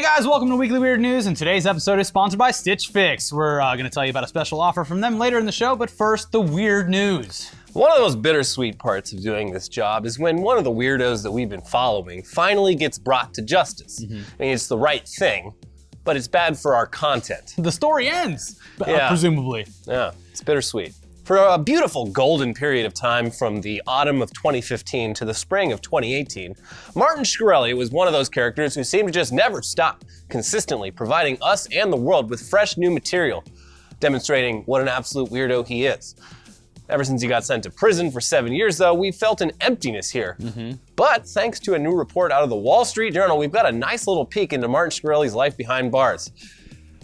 guys, welcome to Weekly Weird News, and today's episode is sponsored by Stitch Fix. We're going to tell you about a special offer from them later in the show, but first, the weird news. One of the most bittersweet parts of doing this job is when one of the weirdos that we've been following finally gets brought to justice. I mean, it's the right thing, but it's bad for our content. The story ends, Yeah. presumably. Yeah, it's bittersweet. For a beautiful golden period of time from the autumn of 2015 to the spring of 2018, Martin Shkreli was one of those characters who seemed to just never stop, consistently providing us and the world with fresh new material, demonstrating what an absolute weirdo he is. Ever since he got sent to prison for 7 years, though, we felt an emptiness here. But thanks to a new report out of the Wall Street Journal, we've got a nice little peek into Martin Shkreli's life behind bars.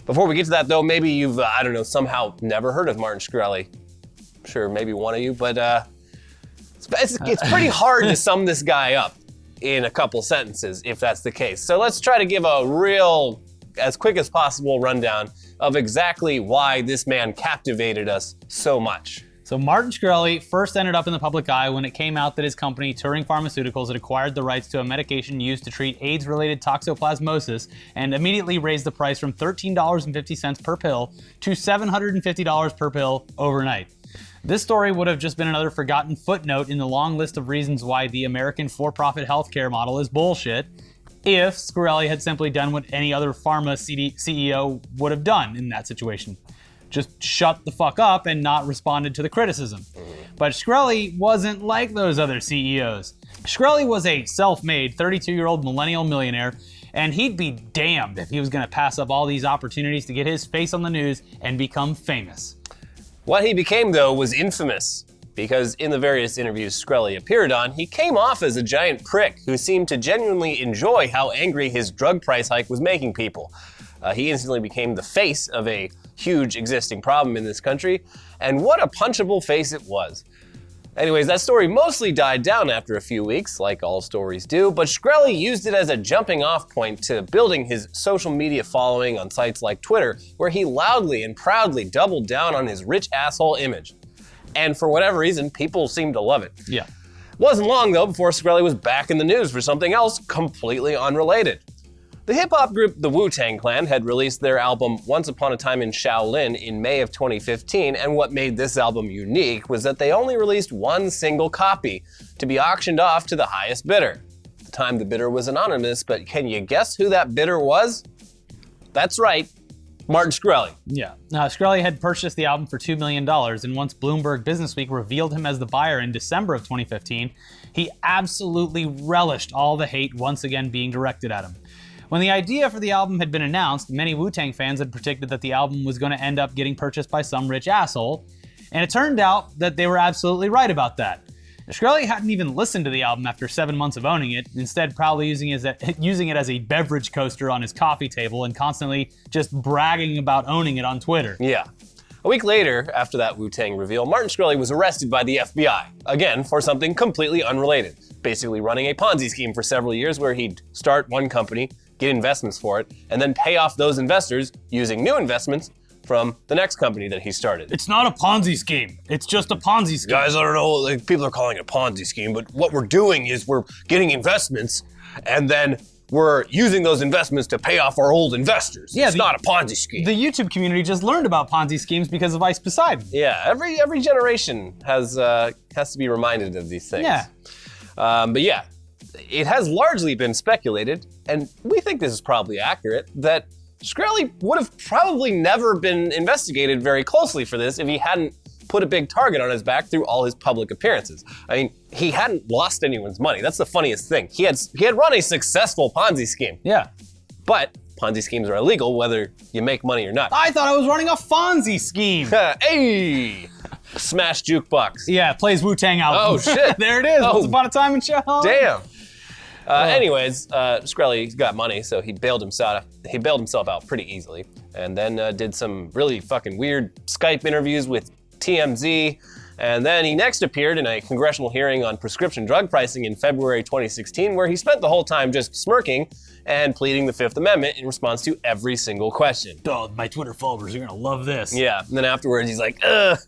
Before we get to that, though, maybe you've, somehow never heard of Martin Shkreli. Sure, maybe one of you, but it's pretty hard to sum this guy up in a couple sentences, if that's the case. So let's try to give a real, as quick as possible, rundown of exactly why this man captivated us so much. So Martin Shkreli first ended up in the public eye when it came out that his company, Turing Pharmaceuticals, had acquired the rights to a medication used to treat AIDS-related toxoplasmosis and immediately raised the price from $13.50 per pill to $750 per pill overnight. This story would have just been another forgotten footnote in the long list of reasons why the American for-profit healthcare model is bullshit, if Shkreli had simply done what any other pharma CEO would have done in that situation. Just shut the fuck up and not responded to the criticism. But Shkreli wasn't like those other CEOs. Shkreli was a self-made 32-year-old millennial millionaire, and he'd be damned if he was gonna pass up all these opportunities to get his face on the news and become famous. What he became, though, was infamous, because in the various interviews Shkreli appeared on, he came off as a giant prick who seemed to genuinely enjoy how angry his drug price hike was making people. He instantly became the face of a huge existing problem in this country, and what a punchable face it was. Anyways, that story mostly died down after a few weeks, like all stories do, but Shkreli used it as a jumping off point to building his social media following on sites like Twitter, where he loudly and proudly doubled down on his rich asshole image. And for whatever reason, people seemed to love it. Yeah. Wasn't long, though, before Shkreli was back in the news for something else completely unrelated. The hip-hop group the Wu-Tang Clan had released their album Once Upon a Time in Shaolin in May of 2015, and what made this album unique was that they only released one single copy to be auctioned off to the highest bidder. At the time, the bidder was anonymous, but can you guess who that bidder was? That's right, Martin Shkreli. Yeah. Now, Shkreli had purchased the album for $2 million, and once Bloomberg Businessweek revealed him as the buyer in December of 2015, he absolutely relished all the hate once again being directed at him. When the idea for the album had been announced, many Wu-Tang fans had predicted that the album was going to end up getting purchased by some rich asshole, and it turned out that they were absolutely right about that. Shkreli hadn't even listened to the album after 7 months of owning it, instead proudly using it as a beverage coaster on his coffee table and constantly just bragging about owning it on Twitter. Yeah. A week later, after that Wu-Tang reveal, Martin Shkreli was arrested by the FBI, again for something completely unrelated, basically running a Ponzi scheme for several years where he'd start one company, get investments for it, and then pay off those investors using new investments from the next company that he started. It's not a Ponzi scheme. It's just a Ponzi scheme. Guys, I don't know, like, people are calling it a Ponzi scheme, but what we're doing is we're getting investments and then we're using those investments to pay off our old investors. Yeah, it's not a Ponzi scheme. The YouTube community just learned about Ponzi schemes because of Ice Poseidon. Yeah, every generation has to be reminded of these things. Yeah. But yeah, it has largely been speculated, and we think this is probably accurate, that Shkreli would have probably never been investigated very closely for this if he hadn't put a big target on his back through all his public appearances. I mean, he hadn't lost anyone's money. That's the funniest thing. He had run a successful Ponzi scheme. Yeah. But Ponzi schemes are illegal whether you make money or not. I thought I was running a Fonzie scheme. Hey! Smash jukebox. Yeah, plays Wu-Tang album. Oh, shit. There it is. Oh. Once Upon a Time in Shaolin. Damn. Anyways, Shkreli got money, so he bailed himself out pretty easily, and then did some really fucking weird Skype interviews with TMZ, and then he next appeared in a congressional hearing on prescription drug pricing in February 2016, where he spent the whole time just smirking and pleading the Fifth Amendment in response to every single question. Oh, my Twitter followers are gonna love this. Yeah, and then afterwards he's like,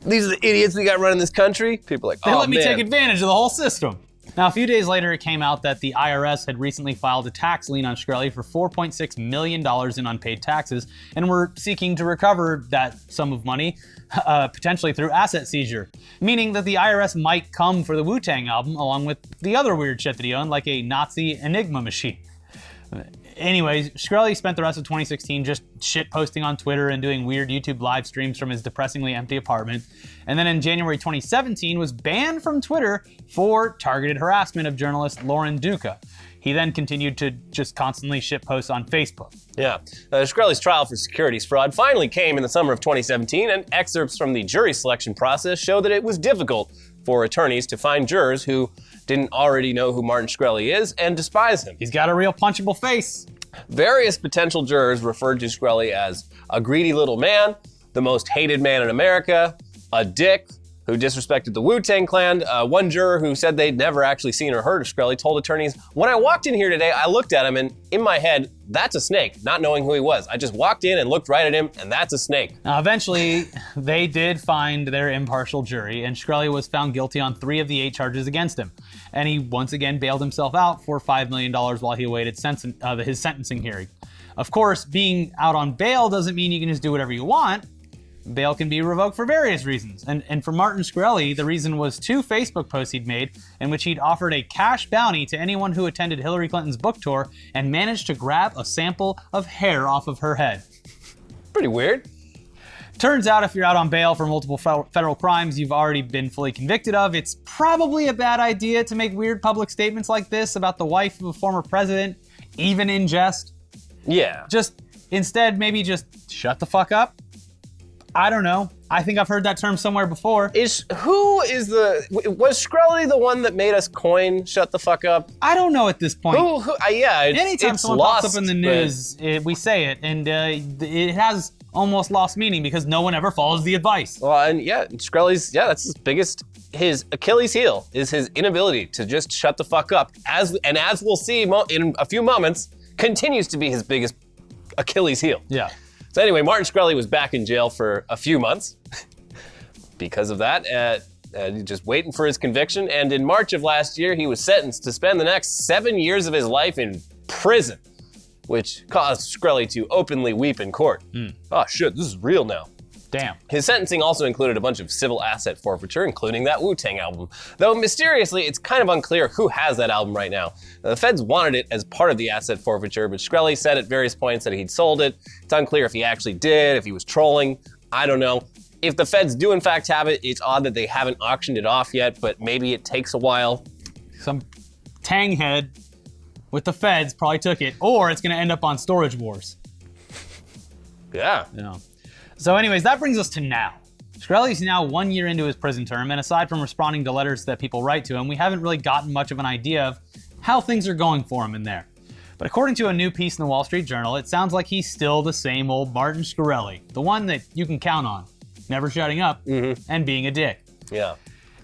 these are the idiots we got running this country. People are like, They let me take advantage of the whole system. Now, a few days later, it came out that the IRS had recently filed a tax lien on Shkreli for $4.6 million in unpaid taxes and were seeking to recover that sum of money, potentially through asset seizure, meaning that the IRS might come for the Wu-Tang album along with the other weird shit that he owned, like a Nazi Enigma machine. Anyways, Shkreli spent the rest of 2016 just shit-posting on Twitter and doing weird YouTube live streams from his depressingly empty apartment. And then in January 2017 was banned from Twitter for targeted harassment of journalist Lauren Duca. He then continued to just constantly shitpost on Facebook. Yeah. Shkreli's trial for securities fraud finally came in the summer of 2017, and excerpts from the jury selection process show that it was difficult for attorneys to find jurors who didn't already know who Martin Shkreli is and despise him. He's got a real punchable face. Various potential jurors referred to Shkreli as a greedy little man, the most hated man in America, a dick who disrespected the Wu-Tang Clan. One juror who said they'd never actually seen or heard of Shkreli told attorneys, "When I walked in here today, I looked at him and in my head, that's a snake," not knowing who he was. I just walked in and looked right at him and that's a snake. Now, eventually, they did find their impartial jury, and Shkreli was found guilty on 3 of the 8 charges against him. And he once again bailed himself out for $5 million while he awaited his sentencing hearing. Of course, being out on bail doesn't mean you can just do whatever you want. Bail can be revoked for various reasons. And for Martin Shkreli, the reason was 2 Facebook posts he'd made in which he'd offered a cash bounty to anyone who attended Hillary Clinton's book tour and managed to grab a sample of hair off of her head. Pretty weird. Turns out if you're out on bail for multiple federal crimes you've already been fully convicted of, it's probably a bad idea to make weird public statements like this about the wife of a former president, even in jest. Yeah. Instead, maybe just shut the fuck up. I don't know. I think I've heard that term somewhere before. Was Shkreli the one that made us coin "shut the fuck up"? I don't know at this point. Anytime someone pops up in the news, we say it, and it has almost lost meaning because no one ever follows the advice. Well, and Shkreli's, that's his Achilles heel is his inability to just shut the fuck up. As we'll see in a few moments, continues to be his biggest Achilles heel. Yeah. So anyway, Martin Shkreli was back in jail for a few months because of that, just waiting for his conviction. And in March of last year, he was sentenced to spend the next 7 years of his life in prison, which caused Shkreli to openly weep in court. Oh shit, this is real now. Damn. His sentencing also included a bunch of civil asset forfeiture, including that Wu-Tang album. Though mysteriously, it's kind of unclear who has that album right now. The feds wanted it as part of the asset forfeiture, but Shkreli said at various points that he'd sold it. It's unclear if he actually did, if he was trolling. I don't know. If the feds do in fact have it, it's odd that they haven't auctioned it off yet, but maybe it takes a while. Some tanghead with the feds probably took it, or it's gonna end up on Storage Wars. Yeah. So anyways, that brings us to now. Shkreli's now 1 year into his prison term, and aside from responding to letters that people write to him, we haven't really gotten much of an idea of how things are going for him in there. But according to a new piece in the Wall Street Journal, it sounds like he's still the same old Martin Shkreli, the one that you can count on, never shutting up and being a dick. Yeah.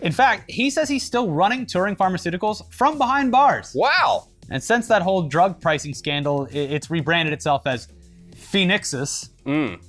In fact, he says he's still running Turing Pharmaceuticals from behind bars. Wow. And since that whole drug pricing scandal, it's rebranded itself as Phoenixus.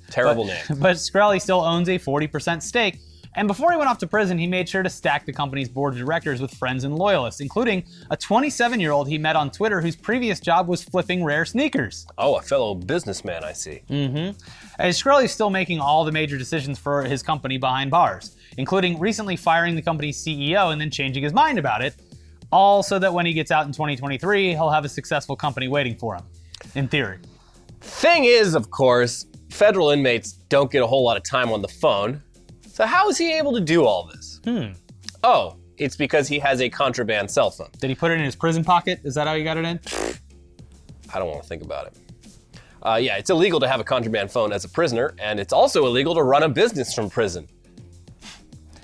Terrible name. But Shkreli still owns a 40% stake. And before he went off to prison, he made sure to stack the company's board of directors with friends and loyalists, including a 27-year-old he met on Twitter whose previous job was flipping rare sneakers. Oh, a fellow businessman, I see. And Shkreli's still making all the major decisions for his company behind bars, including recently firing the company's CEO and then changing his mind about it, all so that when he gets out in 2023, he'll have a successful company waiting for him, in theory. Thing is, of course, federal inmates don't get a whole lot of time on the phone. So how is he able to do all this? Oh, it's because he has a contraband cell phone. Did he put it in his prison pocket? Is that how he got it in? I don't want to think about it. Yeah, it's illegal to have a contraband phone as a prisoner, and it's also illegal to run a business from prison.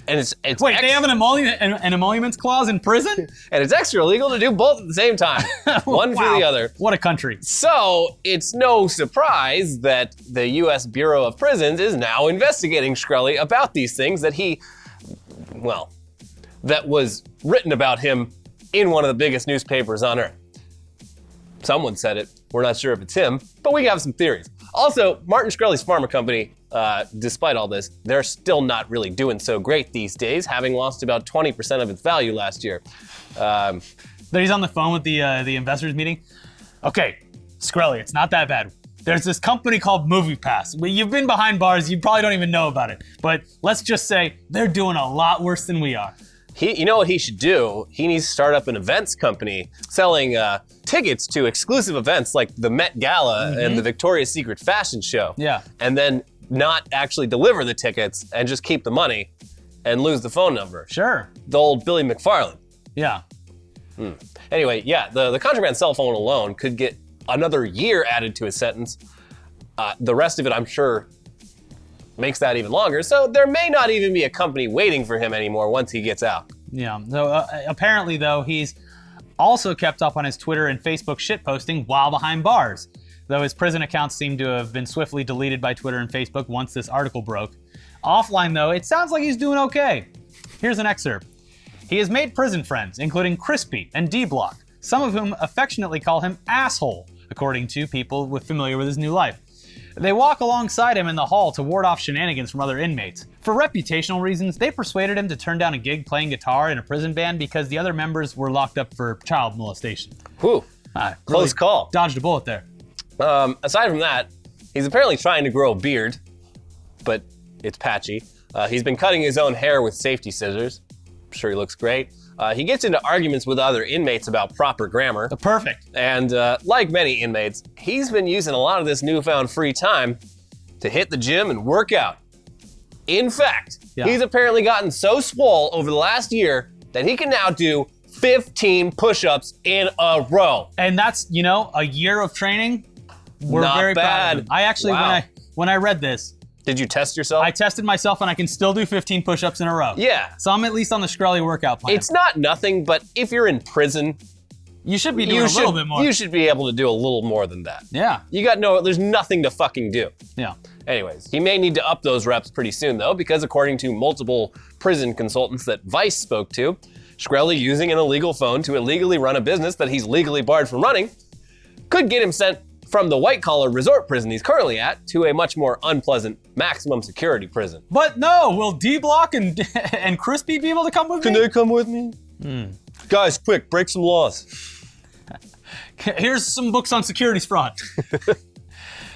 And it's Wait, they have an emoluments clause in prison? And it's extra illegal to do both at the same time. One for the other. What a country. So it's no surprise that the U.S. Bureau of Prisons is now investigating Shkreli about these things that that was written about him in one of the biggest newspapers on earth. Someone said it. We're not sure if it's him, but we have some theories. Also, Martin Shkreli's pharma company despite all this, they're still not really doing so great these days, having lost about 20% of its value last year. He's on the phone with the investors meeting. Okay, Shkreli, it's not that bad. There's this company called MoviePass. You've been behind bars, you probably don't even know about it. But let's just say they're doing a lot worse than we are. You know what he should do? He needs to start up an events company selling tickets to exclusive events like the Met Gala and the Victoria's Secret fashion show. Yeah. And then not actually deliver the tickets and just keep the money and lose the phone number. Sure. The old Billy McFarland. Yeah. Anyway, yeah, the contraband cell phone alone could get another year added to his sentence. The rest of it, I'm sure, makes that even longer. So there may not even be a company waiting for him anymore once he gets out. Yeah. So apparently, though, he's also kept up on his Twitter and Facebook shitposting while behind bars, though his prison accounts seem to have been swiftly deleted by Twitter and Facebook once this article broke. Offline, though, it sounds like he's doing okay. Here's an excerpt. He has made prison friends, including Crispy and D-Block, some of whom affectionately call him Asshole, according to people familiar with his new life. They walk alongside him in the hall to ward off shenanigans from other inmates. For reputational reasons, they persuaded him to turn down a gig playing guitar in a prison band because the other members were locked up for child molestation. Whew, close call. Dodged a bullet there. Aside from that, he's apparently trying to grow a beard, but it's patchy. He's been cutting his own hair with safety scissors. I'm sure he looks great. He gets into arguments with other inmates about proper grammar. Perfect. And like many inmates, he's been using a lot of this newfound free time to hit the gym and work out. In fact, he's apparently gotten so swole over the last year that he can now do 15 push-ups in a row. And that's, a year of training. We're Not very bad. proud of him. I actually, when I read this, did you test yourself? I tested myself and I can still do 15 push-ups in a row. Yeah. So I'm at least on the Shkreli workout plan. It's not nothing, but if you're in prison, you should be doing a little bit more. You should be able to do a little more than that. Yeah. There's nothing to fucking do. Yeah. Anyways, he may need to up those reps pretty soon though, because according to multiple prison consultants that Vice spoke to, Shkreli using an illegal phone to illegally run a business that he's legally barred from running could get him sent from the white-collar resort prison he's currently at to a much more unpleasant maximum security prison. But no, will D-Block and Crispy be able to come with me? Can they come with me? Guys, quick, break some laws. Here's some books on securities fraud.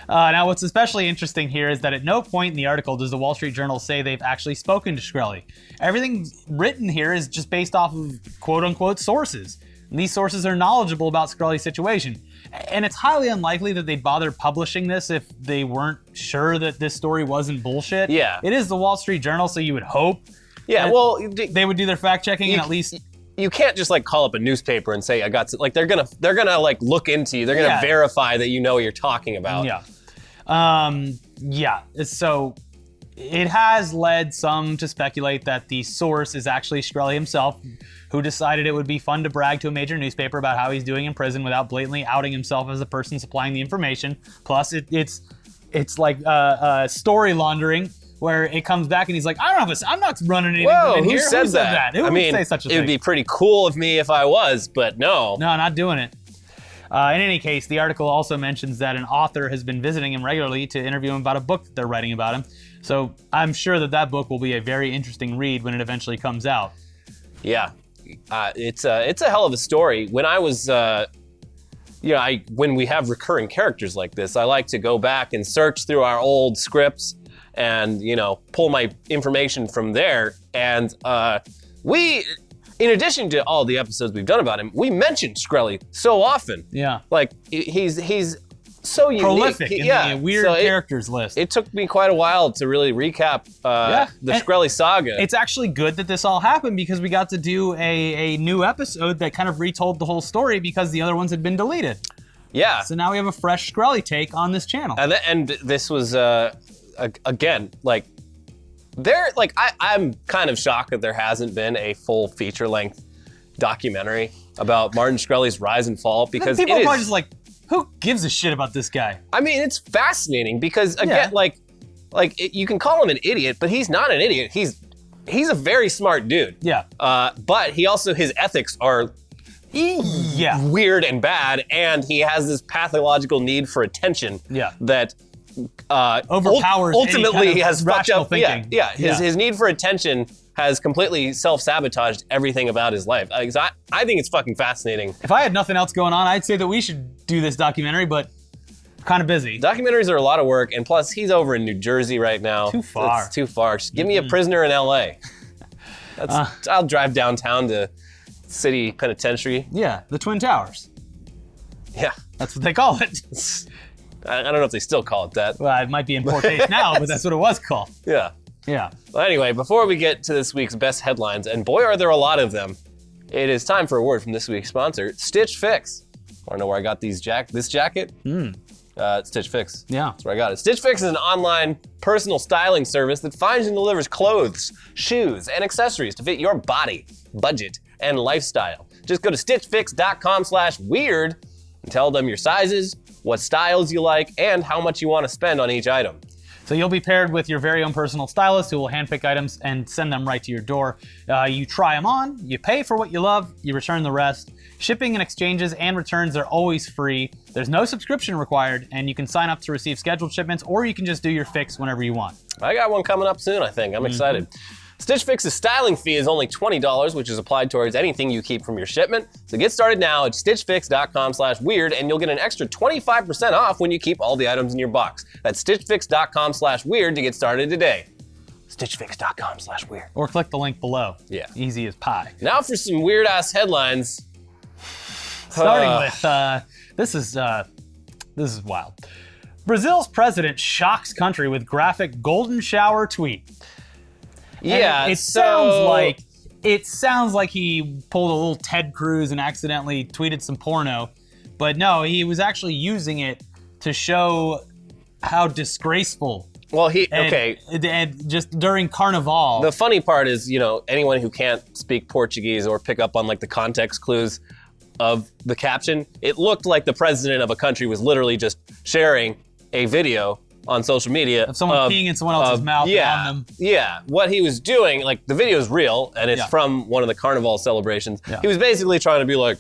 Now, what's especially interesting here is that at no point in the article does the Wall Street Journal say they've actually spoken to Shkreli. Everything written here is just based off of quote-unquote sources. And these sources are knowledgeable about Shkreli's situation. And it's highly unlikely that they'd bother publishing this if they weren't sure that this story wasn't bullshit. Yeah. It is the Wall Street Journal, so you would hope they would do their fact-checking and at least... You can't just call up a newspaper and say, I got... they're gonna look into you. They're gonna verify that you know what you're talking about. Yeah. So it has led some to speculate that the source is actually Shkreli himself, who decided it would be fun to brag to a major newspaper about how he's doing in prison without blatantly outing himself as the person supplying the information. Plus, it's like story laundering, where it comes back and he's like, I'm not running anything in here. Who said that? Who would say such a thing? It would be pretty cool of me if I was, but no. No, not doing it. In any case, the article also mentions that an author has been visiting him regularly to interview him about a book that they're writing about him. So I'm sure that book will be a very interesting read when it eventually comes out. Yeah, it's a hell of a story. When I was, when we have recurring characters like this, I like to go back and search through our old scripts and, pull my information from there. And in addition to all the episodes we've done about him, we mentioned Shkreli so often. Yeah. He's so unique. Prolific in the weird characters list. It took me quite a while to really recap the Shkreli saga. It's actually good that this all happened because we got to do a new episode that kind of retold the whole story because the other ones had been deleted. Yeah. So now we have a fresh Shkreli take on this channel. And this was, again, I'm kind of shocked that there hasn't been a full feature-length documentary about Martin Shkreli's rise and fall because people are probably just who gives a shit about this guy? I mean, it's fascinating because again, you can call him an idiot, but he's not an idiot. He's a very smart dude. Yeah. But his ethics are weird and bad, and he has this pathological need for attention. Yeah. That overpowers ultimately any kind of has fucked rational up. thinking. His need for attention has completely self-sabotaged everything about his life. I think it's fucking fascinating. If I had nothing else going on, I'd say that we should do this documentary, but I'm kind of busy. Documentaries are a lot of work, and plus he's over in New Jersey right now. Too far. It's too far. Just give me a prisoner in LA. I'll drive downtown to City Penitentiary. Yeah, the Twin Towers. Yeah. That's what they call it. I don't know if they still call it that. Well, it might be in poor taste now, but that's what it was called. Yeah. Yeah. Well, anyway, before we get to this week's best headlines, and boy are there a lot of them, it is time for a word from this week's sponsor, Stitch Fix. Want to know where I got this jacket? Stitch Fix. Yeah. That's where I got it. Stitch Fix is an online personal styling service that finds and delivers clothes, shoes, and accessories to fit your body, budget, and lifestyle. Just go to stitchfix.com/weird and tell them your sizes, what styles you like, and how much you want to spend on each item. So you'll be paired with your very own personal stylist who will handpick items and send them right to your door. You try them on, you pay for what you love, you return the rest. Shipping and exchanges and returns are always free. There's no subscription required, and you can sign up to receive scheduled shipments, or you can just do your fix whenever you want. I got one coming up soon, I think. I'm excited. Stitch Fix's styling fee is only $20, which is applied towards anything you keep from your shipment. So get started now at stitchfix.com/weird, and you'll get an extra 25% off when you keep all the items in your box. That's stitchfix.com/weird to get started today. stitchfix.com/weird. Or click the link below. Yeah. Easy as pie. Now for some weird ass headlines. Starting with, this is wild. Brazil's president shocks country with graphic golden shower tweet. Yeah, and it sounds like he pulled a little Ted Cruz and accidentally tweeted some porno, but no, he was actually using it to show how disgraceful. Well, and just during Carnival. The funny part is, anyone who can't speak Portuguese or pick up on like the context clues of the caption, it looked like the president of a country was literally just sharing a video on social media of someone peeing in someone else's mouth on them. Yeah, what he was doing, like the video is real and it's from one of the Carnival celebrations. Yeah. He was basically trying to be like,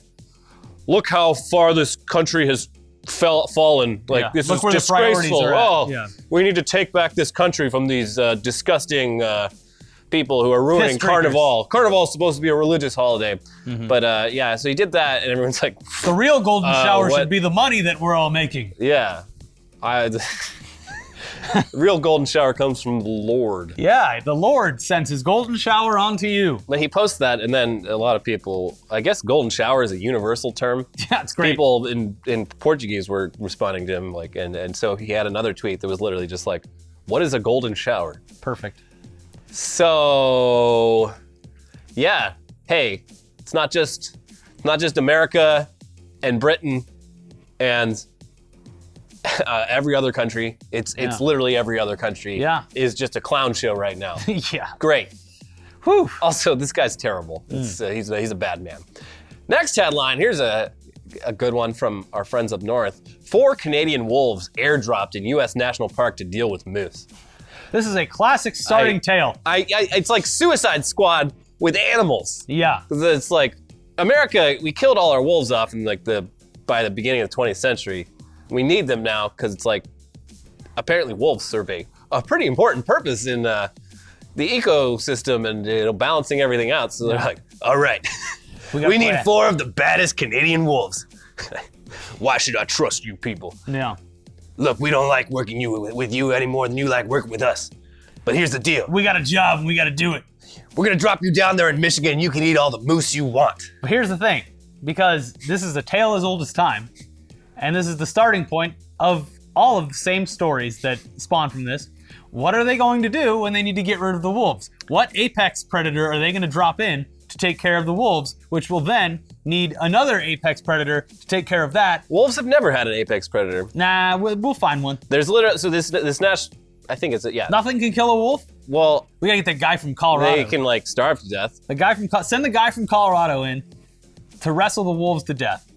look how far this country has fallen. Like this is disgraceful. We need to take back this country from these disgusting people who are ruining Carnival. Carnival is supposed to be a religious holiday. But so he did that and everyone's like, the real golden shower should be the money that we're all making. Yeah. The real golden shower comes from the Lord. Yeah, the Lord sends his golden shower onto you. But he posts that, and then a lot of people, I guess golden shower is a universal term. Yeah, it's great. People in Portuguese were responding to him, and so he had another tweet that was literally just like, what is a golden shower? Perfect. So, yeah, hey, it's not just America and Britain and every other country. It's literally every other country is just a clown show right now. Yeah. Great. Whew. Also, this guy's terrible. He's a bad man. Next headline, here's a good one from our friends up north. 4 Canadian wolves airdropped in U.S. National Park to deal with moose. This is a classic starting tale. It's like Suicide Squad with animals. Yeah. It's like, America, we killed all our wolves off in by the beginning of the 20th century. We need them now because it's like, apparently wolves serve a pretty important purpose in the ecosystem and balancing everything out. So they're like, all right, we need 4 of the baddest Canadian wolves. Why should I trust you people? Yeah. Look, we don't like working with you any more than you like working with us. But here's the deal. We got a job and we got to do it. We're going to drop you down there in Michigan and you can eat all the moose you want. But here's the thing, because this is a tale as old as time. And this is the starting point of all of the same stories that spawn from this. What are they going to do when they need to get rid of the wolves? What apex predator are they going to drop in to take care of the wolves, which will then need another apex predator to take care of that? Wolves have never had an apex predator. Nah, we'll find one. There's literally, so this national, I think it's, Nothing can kill a wolf? Well, we gotta get that guy from Colorado. They can starve to death. Send the guy from Colorado in to wrestle the wolves to death.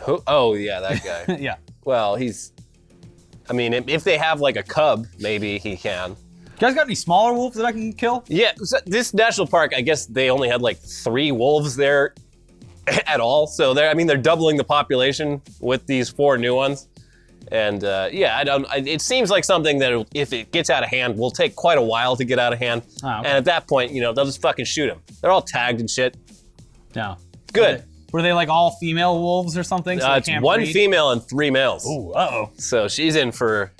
Who? Oh yeah, that guy. Yeah. Well, if they have a cub, maybe he can. You guys got any smaller wolves that I can kill? Yeah, so this national park, I guess they only had 3 wolves there at all. So they're doubling the population with these 4 new ones. And yeah, it seems like something that if it gets out of hand, will take quite a while to get out of hand. Oh, okay. And at that point, you know, they'll just fucking shoot him. They're all tagged and shit. No. Good. Were they like all female wolves or something? So It's one female and 3 males. Ooh, uh-oh. So she's in for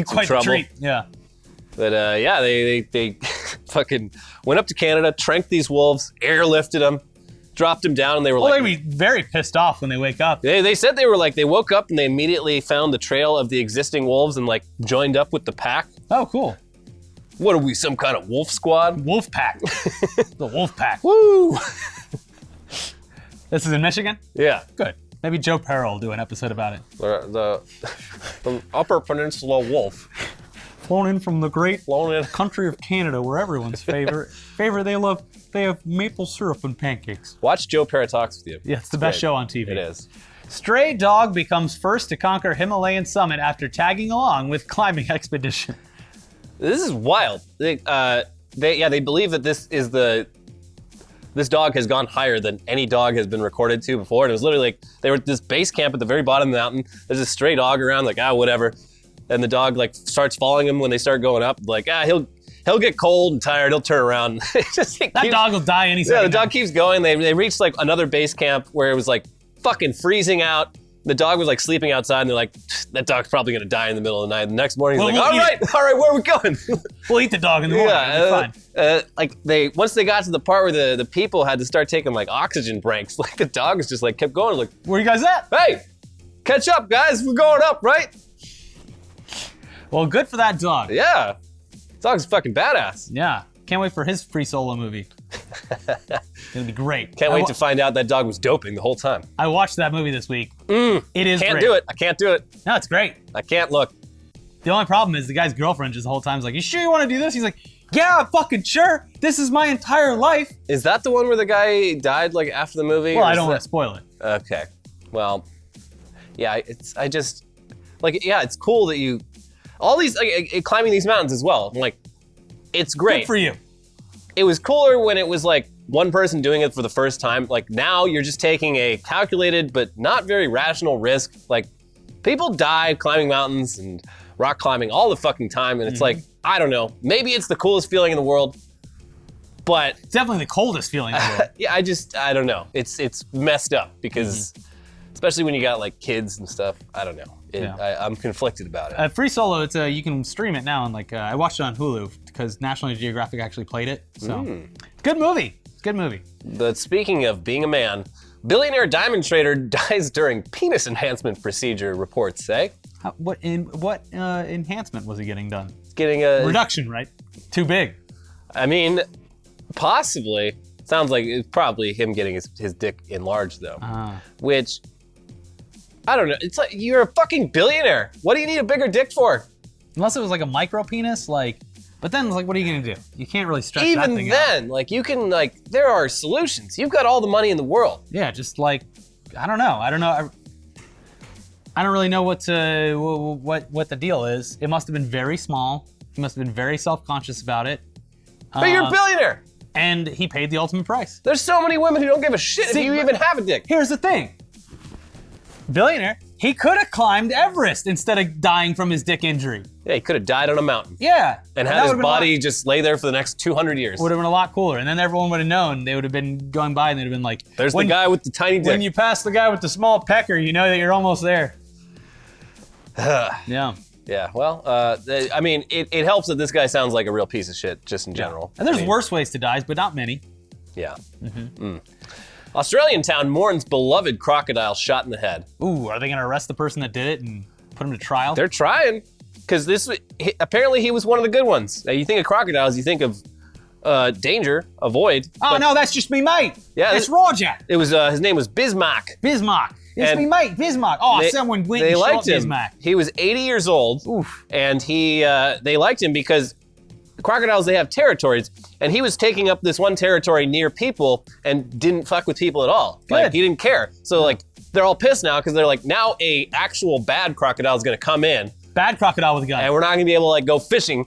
Quite trouble. the treat, yeah. But yeah, they fucking went up to Canada, tranked these wolves, airlifted them, dropped them down, and they were Well, they'd be very pissed off when they wake up. They said they were like, they woke up and they immediately found the trail of the existing wolves and like joined up with the pack. Oh, cool. What are we, some kind of wolf squad? Wolf pack. The wolf pack. Woo! This is in Michigan? Yeah. Good. Maybe Joe Perro will do an episode about it. The Upper Peninsula wolf. Flown in from the great Flown in. country of Canada, where everyone's favorite. They have maple syrup and pancakes. Watch Joe Perro Talks with you. Yeah, it's the best show on TV. It is. Stray dog becomes first to conquer Himalayan summit after tagging along with climbing expedition. This is wild. They believe that this dog has gone higher than any dog has been recorded to before. And it was literally like, they were at this base camp at the very bottom of the mountain. There's a stray dog around, like, whatever. And the dog like starts following him when they start going up. Like, he'll get cold and tired. He'll turn around. That dog will die any second. Yeah, the dog keeps going. They reached like another base camp where it was like fucking freezing out. The dog was like sleeping outside, and they're like, that dog's probably gonna die in the middle of the night. The next morning, he's like, all right, where are we going? We'll eat the dog in the morning. It'll be fine. Once they got to the part where the people had to start taking like oxygen breaks, like the dog is just like kept going, like, where you guys at? Hey, catch up, guys. We're going up, right? Well, good for that dog. Yeah, dog's fucking badass. Yeah, can't wait for his free solo movie. It'll be great. Can't wait to find out that dog was doping the whole time. I watched that movie this week. It is Can't great. do it. I can't do it. No, it's great. I can't look. The only problem is the guy's girlfriend just the whole time is like, you sure you want to do this? He's like, yeah, I'm fucking sure. This is my entire life. Is that the one where the guy died like after the movie? Well, I don't want to spoil it. Okay. Well, yeah, it's cool that you, all these, like, climbing these mountains as well. Like, it's great. Good for you. It was cooler when it was like one person doing it for the first time. Like now you're just taking a calculated but not very rational risk. Like people die climbing mountains and rock climbing all the fucking time. And it's like, I don't know, maybe it's the coolest feeling in the world, but it's definitely the coldest feeling in the world. Yeah, I don't know. It's messed up because especially when you got like kids and stuff, I don't know. I'm conflicted about it. Free Solo, it's you can stream it now, and like I watched it on Hulu because National Geographic actually played it. So good movie. It's a good movie. But speaking of being a man, billionaire diamond trader dies during penis enhancement procedure. Reports say. What enhancement was he getting done? Getting a reduction, right? Too big. I mean, possibly. Sounds like it's probably him getting his dick enlarged though, which. I don't know. It's like, you're a fucking billionaire. What do you need a bigger dick for? Unless it was like a micro penis, like, but then like, what are you gonna do? You can't really stretch that thing out. Even then, like, you can, like, there are solutions. You've got all the money in the world. Yeah, just like, I don't know. I don't really know what the deal is. It must have been very small. He must have been very self-conscious about it. But you're a billionaire. And he paid the ultimate price. There's so many women who don't give a shit if you even have a dick. Here's the thing. Billionaire, he could have climbed Everest instead of dying from his dick injury. Yeah, he could have died on a mountain. Yeah. And had his body just lay there for the next 200 years. Would have been a lot cooler. And then everyone would have known. They would have been going by and they'd have been like, there's the guy with the tiny dick. When you pass the guy with the small pecker, you know that you're almost there. Yeah. Yeah, well, I mean, it helps that this guy sounds like a real piece of shit, just in general. And there's worse ways to die, but not many. Yeah. Australian town mourns beloved crocodile shot in the head. Ooh, are they gonna arrest the person that did it and put him to trial? They're trying, because apparently he was one of the good ones. Now, you think of crocodiles, you think of danger, avoid. Oh no, that's just me, mate. Yeah, it's Roger. It was his name was Bismarck. Bismarck. It's me, mate. Bismarck. Oh, someone went and shot Bismarck. He was 80 years old. Oof. And they liked him because crocodiles, they have territories, and he was taking up this one territory near people and didn't fuck with people at all. Good. Like, he didn't care. So like, they're all pissed now because they're like, now a actual bad crocodile is gonna come in. Bad crocodile with a gun. And we're not gonna be able to like go fishing.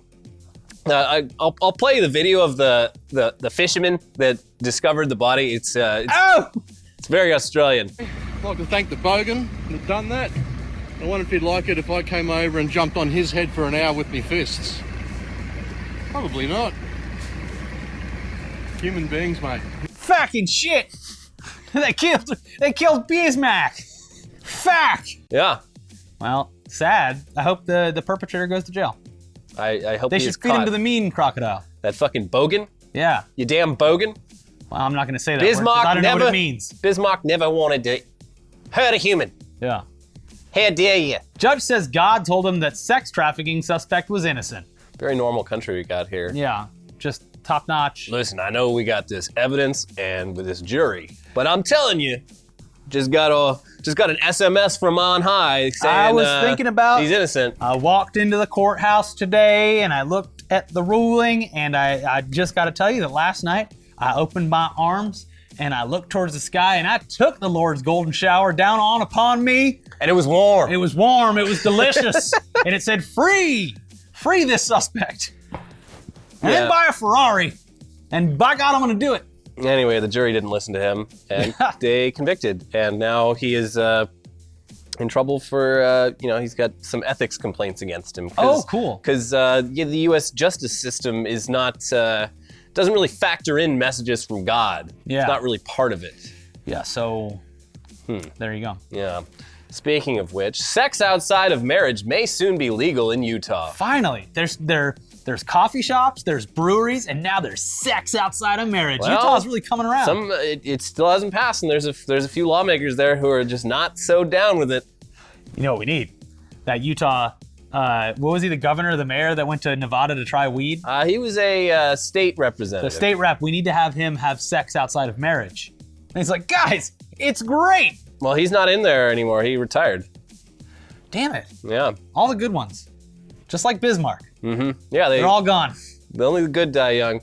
I'll play the video of the fisherman that discovered the body. It's very Australian. I'd like to thank the bogan that done that. I wonder if he'd like it if I came over and jumped on his head for an hour with me fists. Probably not. Human beings, mate. Fucking shit! They killed Bismarck! Fuck! Yeah. Well, sad. I hope the perpetrator goes to jail. I hope They he is should feed him caught. to the mean crocodile. That fucking bogan? Yeah. You damn bogan? Well, I'm not going to say that Bismarck word 'cause I don't know never, what it means. Bismarck never wanted to hurt a human. Yeah. How dare you? Judge says God told him that sex trafficking suspect was innocent. Very normal country we got here. Yeah. Just top notch. Listen, I know we got this evidence and with this jury, but I'm telling you, just got an SMS from on high saying I was thinking about. he's innocent. I walked into the courthouse today and I looked at the ruling, and I just got to tell you that last night I opened my arms and I looked towards the sky and I took the Lord's golden shower down on upon me. And it was warm. It was warm. It was delicious, and it said, "Free this suspect." And then buy a Ferrari, and by God, I'm going to do it. Anyway, the jury didn't listen to him, and they convicted. And now he is in trouble for, he's got some ethics complaints against him. Oh, cool. Because the U.S. justice system is not, doesn't really factor in messages from God. Yeah. It's not really part of it. Yeah, so there you go. Yeah. Speaking of which, sex outside of marriage may soon be legal in Utah. Finally, there's coffee shops, there's breweries, and now there's sex outside of marriage. Well, Utah's really coming around. It still hasn't passed, and there's a few lawmakers there who are just not so down with it. You know what we need? That Utah, what was he, the governor or the mayor that went to Nevada to try weed? He was a state representative. The state rep, we need to have him have sex outside of marriage. And he's like, guys, it's great. Well, he's not in there anymore. He retired. Damn it. Yeah. All the good ones. Just like Bismarck. Mm-hmm. Yeah, They're all gone. Only the good die young.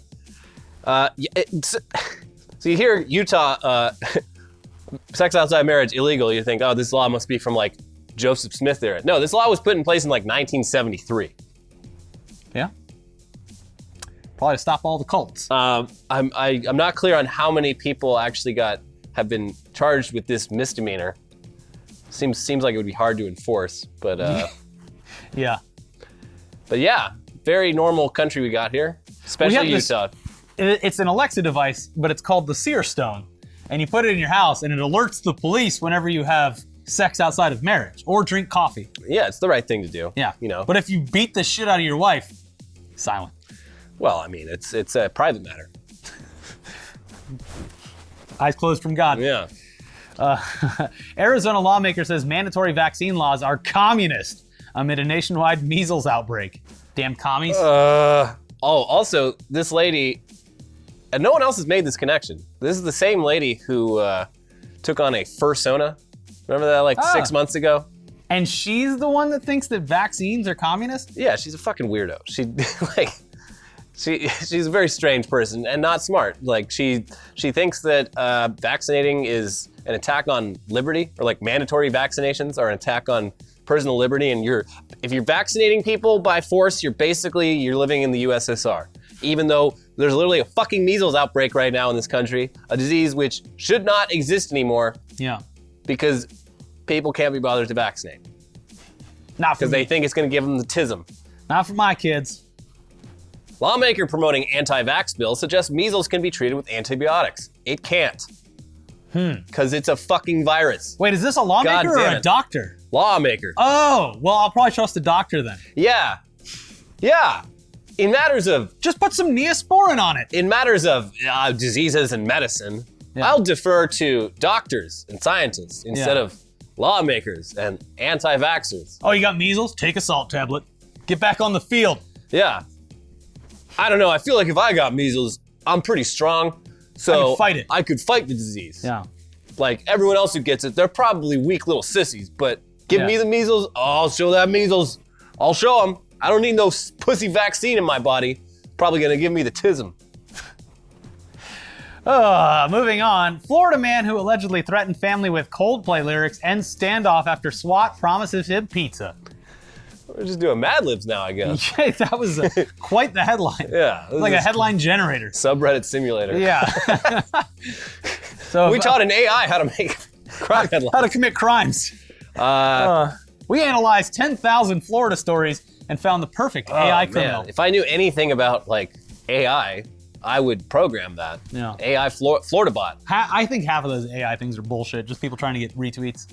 So you hear Utah, sex outside marriage illegal. You think, oh, this law must be from like Joseph Smith era. No, this law was put in place in like 1973. Yeah. Probably to stop all the cults. I'm not clear on how many people actually have been charged with this misdemeanor. Seems like it would be hard to enforce, but yeah. But yeah, very normal country we got here, especially Utah. It's an Alexa device, but it's called the Seer Stone, and you put it in your house, and it alerts the police whenever you have sex outside of marriage or drink coffee. Yeah, it's the right thing to do. Yeah, you know. But if you beat the shit out of your wife, silent. Well, I mean, it's a private matter. Eyes closed from God. Yeah. Arizona lawmaker says mandatory vaccine laws are communist amid a nationwide measles outbreak. Damn commies. Also, this lady, and no one else has made this connection. This is the same lady who took on a fursona. Remember that 6 months ago? And she's the one that thinks that vaccines are communist? Yeah, she's a fucking weirdo. She's a very strange person and not smart. Like she thinks that vaccinating is an attack on liberty, or like mandatory vaccinations are an attack on personal liberty. And if you're vaccinating people by force, you're living in the USSR. Even though there's literally a fucking measles outbreak right now in this country, a disease which should not exist anymore. Yeah. Because people can't be bothered to vaccinate. Not for me. Because they think it's going to give them the tism. Not for my kids. Lawmaker promoting anti-vax bill suggests measles can be treated with antibiotics. It can't. Because it's a fucking virus. Wait, is this a lawmaker or a doctor? Lawmaker. Oh, well, I'll probably trust a doctor then. Yeah. Yeah. In matters of... Just put some Neosporin on it. In matters of diseases and medicine, I'll defer to doctors and scientists instead of lawmakers and anti-vaxxers. Oh, you got measles? Take a salt tablet. Get back on the field. Yeah. I don't know. I feel like if I got measles, I'm pretty strong. So I could fight the disease. Yeah. Like everyone else who gets it, they're probably weak little sissies. But give me the measles, I'll show that measles. I'll show them. I don't need no pussy vaccine in my body. Probably gonna give me the tism. Moving on. Florida man who allegedly threatened family with Coldplay lyrics ends standoff after SWAT promises him pizza. We're just doing Mad Libs now, I guess. Yeah, that was quite the headline. Yeah. Like a headline generator. Subreddit simulator. Yeah. So we taught an AI how to make crime headlines. How to commit crimes. How We analyzed 10,000 Florida stories and found the perfect AI criminal. Man. If I knew anything about like AI, I would program that. Yeah. AI Florida bot. I think half of those AI things are bullshit. Just people trying to get retweets.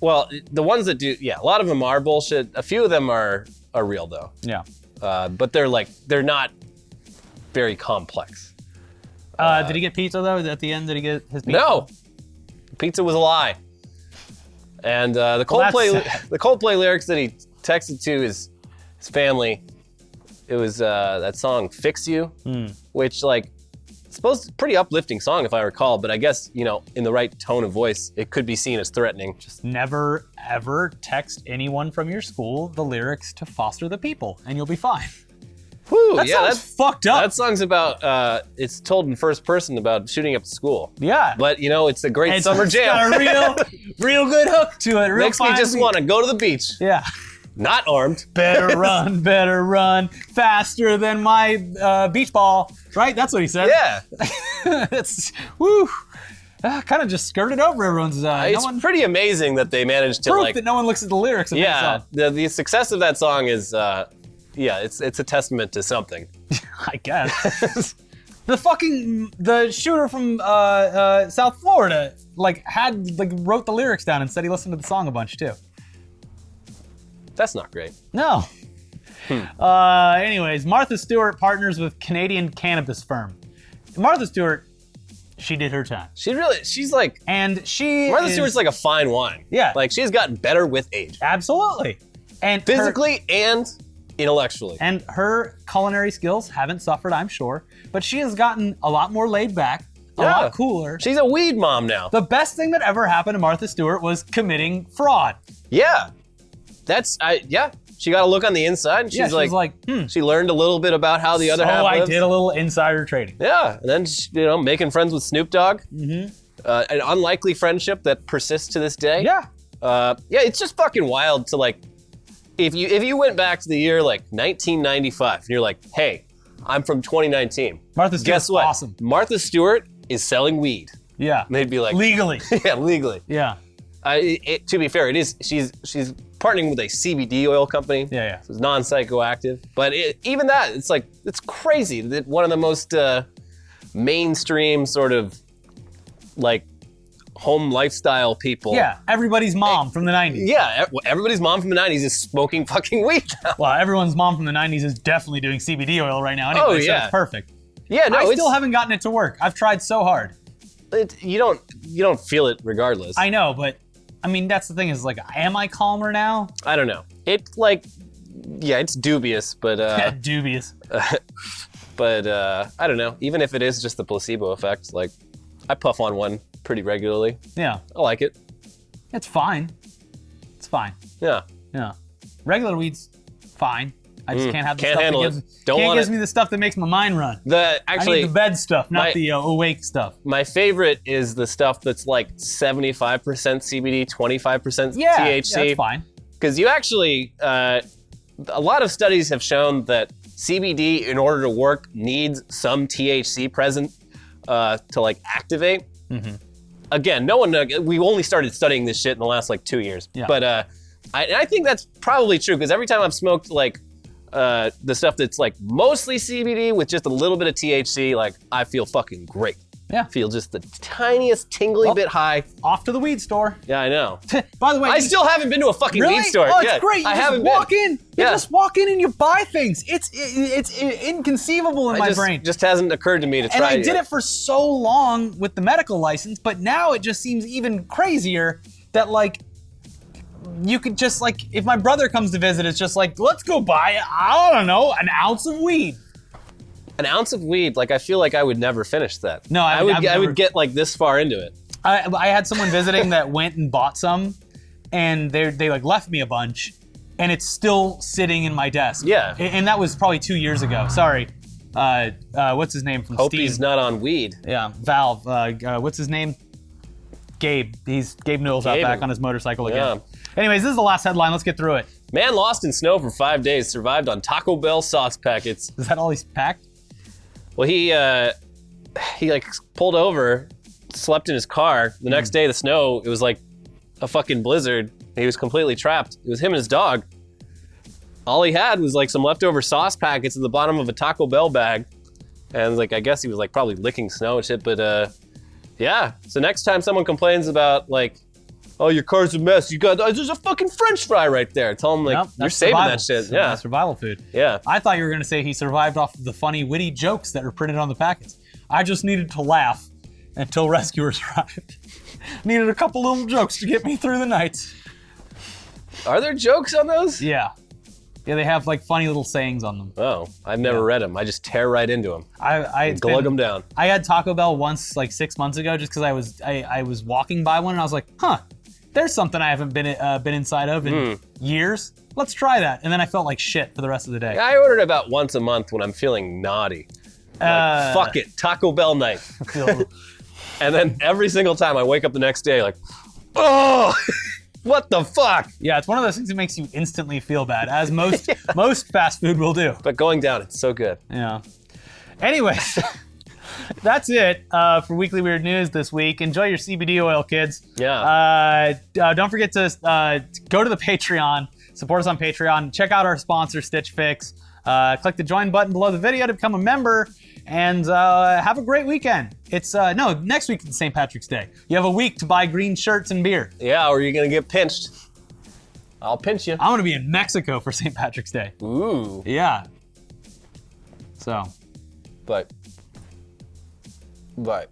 Well, the ones that do, a lot of them are bullshit. A few of them are real though. Yeah. But they're not very complex. Did he get pizza though? At the end, did he get his pizza? No, pizza was a lie. And the Coldplay lyrics that he texted to his family, it was that song "Fix You," which supposed to pretty uplifting song if I recall, but I guess in the right tone of voice, it could be seen as threatening. Just never ever text anyone from your school the lyrics to "Foster the People," and you'll be fine. Whew, That's fucked up. That song's about, it's told in first person about shooting up the school. Yeah. But, it's a great summer jam. It's got a real good hook to it. Makes me just want to go to the beach. Yeah. Not armed. Better run, faster than my beach ball. Right? That's what he said. Yeah. It's, woo. Kind of just skirted over everyone's. It's pretty amazing that they managed to proof that no one looks at the lyrics of that song. The success of that song is, it's a testament to something. I guess. The shooter from South Florida wrote the lyrics down and said he listened to the song a bunch too. That's not great. No. Anyways, Martha Stewart partners with Canadian cannabis firm. Martha Stewart, she did her time. She's like, and Martha Stewart's like a fine wine. Yeah. Like she's gotten better with age. Absolutely. And physically and intellectually. And her culinary skills haven't suffered, I'm sure, but she has gotten a lot more laid back, a lot cooler. She's a weed mom now. The best thing that ever happened to Martha Stewart was committing fraud. Yeah. She got a look on the inside and she's like, she learned a little bit about how the other half lives. I did a little insider trading. Yeah, and then, making friends with Snoop Dogg. Mm-hmm. An unlikely friendship that persists to this day. Yeah. It's just fucking wild to if you went back to the year 1995 and you're like, hey, I'm from 2019. Martha Stewart's guess what? Awesome. Martha Stewart is selling weed. Yeah. And they'd be like, legally. Yeah, legally. Yeah. To be fair, it is. She's partnering with a CBD oil company. Yeah. So it's non-psychoactive. But even that, it's crazy that one of the most mainstream sort of home lifestyle people. Yeah, everybody's mom from the 90s. Yeah, everybody's mom from the 90s is smoking fucking weed now. Well, everyone's mom from the 90s is definitely doing CBD oil right now anyway, so it's perfect. Yeah, no, I still haven't gotten it to work. I've tried so hard. You don't feel it regardless. I know, but I mean, that's the thing is am I calmer now? I don't know. It's it's dubious, but dubious. But I don't know. Even if it is just the placebo effect, I puff on one pretty regularly. Yeah. I like it. It's fine. It's fine. Yeah. Yeah. Regular weed's fine. I just can't have the Can't stuff handle that it. gives me the stuff that makes my mind run. I need the bed stuff, not the awake stuff. My favorite is the stuff that's 75% CBD, 25% THC. Yeah, that's fine. Because you actually, a lot of studies have shown that CBD, in order to work, needs some THC present to activate. Mm-hmm. Again, we only started studying this shit in the last 2 years. Yeah. But I think that's probably true because every time I've smoked the stuff that's mostly CBD with just a little bit of THC, I feel fucking great. Yeah. Feel just the tiniest tingly bit high. Off to the weed store. Yeah, I know. By the way, I still haven't been to a fucking weed store. Oh, it's great. You just walk in. You just walk in and you buy things. It's inconceivable in my brain. Just hasn't occurred to me to try. And I did it for so long with the medical license, but now it just seems even crazier that you could just if my brother comes to visit, it's just let's go buy, I don't know, an ounce of weed. An ounce of weed, I feel like I would never finish that. No, I would get this far into it. I had someone visiting that went and bought some, and they left me a bunch, and it's still sitting in my desk. Yeah. And that was probably 2 years ago. Sorry. What's his name from Hope Steam? he's not on weed. Yeah, Valve. What's his name? Gabe. Gabe Newell's out back on his motorcycle again. Yeah. Anyways, this is the last headline. Let's get through it. Man lost in snow for 5 days, survived on Taco Bell sauce packets. Is that all he's packed? Well, he pulled over, slept in his car. The next day, the snow, it was a fucking blizzard. He was completely trapped. It was him and his dog. All he had was like some leftover sauce packets at the bottom of a Taco Bell bag. And like, I guess he was like probably licking snow and shit, but yeah. So next time someone complains about like, oh, your car's a mess, there's a fucking French fry right there. Tell them like, Nope, you're that's saving survival. that shit. So Yeah. that's survival food. Yeah. I thought you were gonna say he survived off of the funny, witty jokes that were printed on the packets. I just needed to laugh until rescuers arrived. Needed a couple little jokes to get me through the night. Are there jokes on those? Yeah. Yeah, they have like funny little sayings on them. Oh, I've never read them. I just tear right into them. I Glug them down. I had Taco Bell once, like 6 months ago, just because I was walking by one and I was like, huh, there's something I haven't been inside of in years. Let's try that. And then I felt like shit for the rest of the day. I order about once a month when I'm feeling naughty. Like, fuck it, Taco Bell night. And then every single time I wake up the next day like, oh, what the fuck? Yeah, it's one of those things that makes you instantly feel bad, as most fast food will do. But going down, it's so good. Yeah. Anyways, that's it for Weekly Weird News this week. Enjoy your CBD oil, kids. Yeah. Don't forget to go to the Patreon, support us on Patreon, check out our sponsor, Stitch Fix. Click the join button below the video to become a member, and have a great weekend. It's next week is St. Patrick's Day. You have a week to buy green shirts and beer. Yeah, or you're gonna get pinched. I'll pinch you. I'm gonna be in Mexico for St. Patrick's Day. Ooh. Yeah. So. But. Bye.